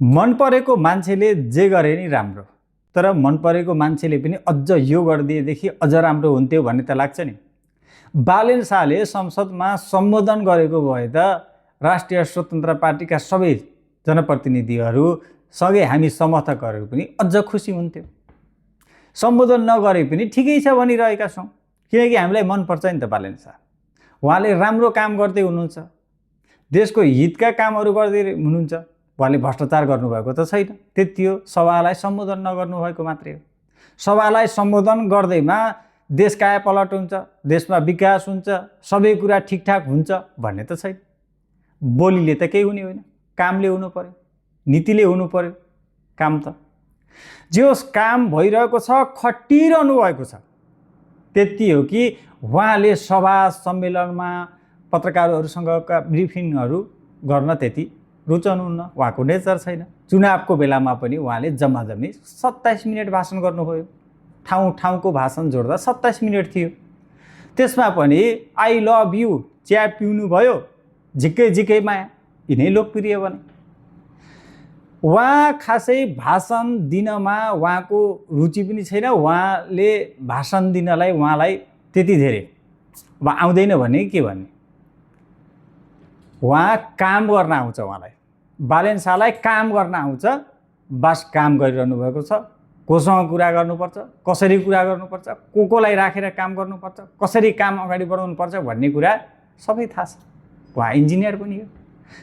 मन परेको मान्छेले जे गरे नि राम्रो, तर मन परेको मान्छेले पनि अझ यो गरिदिएदेखि अझ राम्रो हुन्थ्यो भन्ने त लाग्छ नि। बालेन शाहले संसदमा सम्बोधन गरेको भए त राष्ट्रिय स्वतन्त्र पार्टीका सबै जनप्रतिनिधिहरू सँगै हामी समर्थकहरू पनि अझ खुसी हुन्थ्यो। सम्बोधन नगरे पनि ठिकै छ भनिरहेका छौँ, किनकि हामीलाई मनपर्छ नि त बालेन शाह। उहाँले राम्रो काम गर्दै हुनुहुन्छ, देशको हितका कामहरू गर्दै हुनुहुन्छ। उहाँले भ्रष्टाचार गर्नुभएको त छैन, त्यति हो। सभालाई सम्बोधन नगर्नुभएको मात्रै हो। सभालाई सम्बोधन गर्दैमा देश कायापलट हुन्छ, देशमा विकास हुन्छ, सबै कुरा ठिकठाक हुन्छ भन्ने त छैन। बोलीले त केही हुने होइन, कामले हुनु पर्यो, नीतिले हुनु पर्यो। काम त जे होस् काम भइरहेको छ, खटिरहनु भएको छ। त्यति हो कि उहाँले सभा सम्मेलनमा पत्रकारहरूसँगका ब्रिफिङहरू गर्न त्यति रुचाउनुहुन्न, उहाँको नेचर छैन। चुनावको बेलामा पनि उहाँले जम्माजम्मी 27 मिनट भाषण गर्नुभयो। ठाउँ ठाउँको भाषण जोड्दा 27 मिनट थियो। त्यसमा पनि आई लभ यु चिया पिउनु भयो, झिक्कै झिक्कै माया, यिनै लोकप्रिय बने। उहाँ खासै भाषण दिनमा उहाँको रुचि पनि छैन। उहाँले भाषण दिनलाई उहाँलाई त्यति धेरै अब आउँदैन भने के भन्ने। उहाँ काम गर्न आउँछ। उहाँलाई बालेन शाहलाई काम गर्न आउँछ। बस काम गरिरहनु भएको छ। कोसँग कुरा गर्नुपर्छ, कसरी कुरा गर्नुपर्छ, कोलाई राखेर काम गर्नुपर्छ, कसरी काम अगाडि बढाउनुपर्छ भन्ने कुरा सबै थाहा छ। उहाँ इन्जिनियर पनि हो।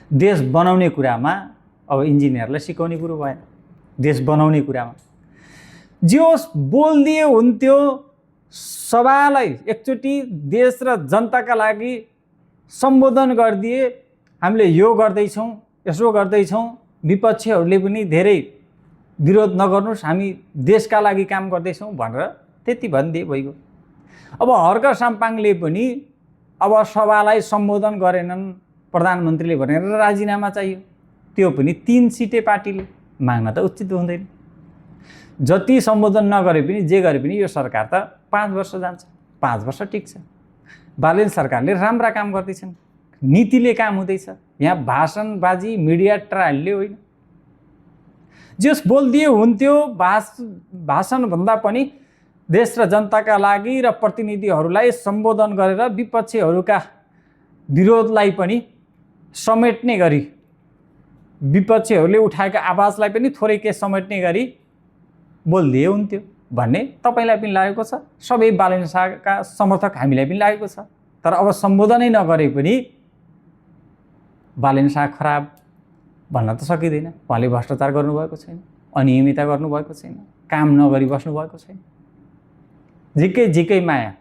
देश बनाउने कुरामा अब इन्जिनियरलाई सिकाउने कुरो भएन, देश बनाउने कुरामा। जे होस् बोलिदिए हुन्थ्यो। सभालाई एकचोटि देश र जनताका लागि सम्बोधन गरिदिए, हामीले यो गर्दैछौँ, यसो गर्दैछौँ, विपक्षीहरूले पनि धेरै विरोध नगर्नुहोस्, हामी देशका लागि काम गर्दैछौँ भनेर त्यति भनिदिए भइगयो। अब हर्क साम्पाङले पनि अब सभालाई सम्बोधन गरेनन्, प्रधानमन्त्रीले भनेर राजीनामा चाहियो। त्यो पनि 3 सिटे पार्टीले माग्न त उचित हुँदैन। जति सम्बोधन नगरे पनि जे गरे पनि यो सरकार त 5 वर्ष जान्छ, 5 वर्ष टिक्छ। बालेन सरकारले राम्रा काम गर्दैछन्, नीतिले काम हुँदैछ। यहाँ भाषणबाजी मिडिया ट्रायलले होइन। जस बोलिदिए हुन्थ्यो। भाषणभन्दा पनि देश र जनताका लागि र प्रतिनिधिहरूलाई सम्बोधन गरेर विपक्षीहरूका विरोधलाई पनि समेट्ने गरी, विपक्षीहरूले उठाएका आवाजलाई पनि थोरै के समेट्ने गरी बोलिदिए हुन्थ्यो भन्ने तपाईँलाई पनि लागेको छ, सबै बालेन शाहका समर्थक हामीलाई पनि लागेको छ। तर अब सम्बोधनै नगरे पनि बालेन शाह खराब भन्न त सकिँदैन। उहाँले भ्रष्टाचार गर्नुभएको छैन, अनियमितता गर्नुभएको छैन, काम नगरी बस्नुभएको छैन, झिक्कै झिक्कै माया।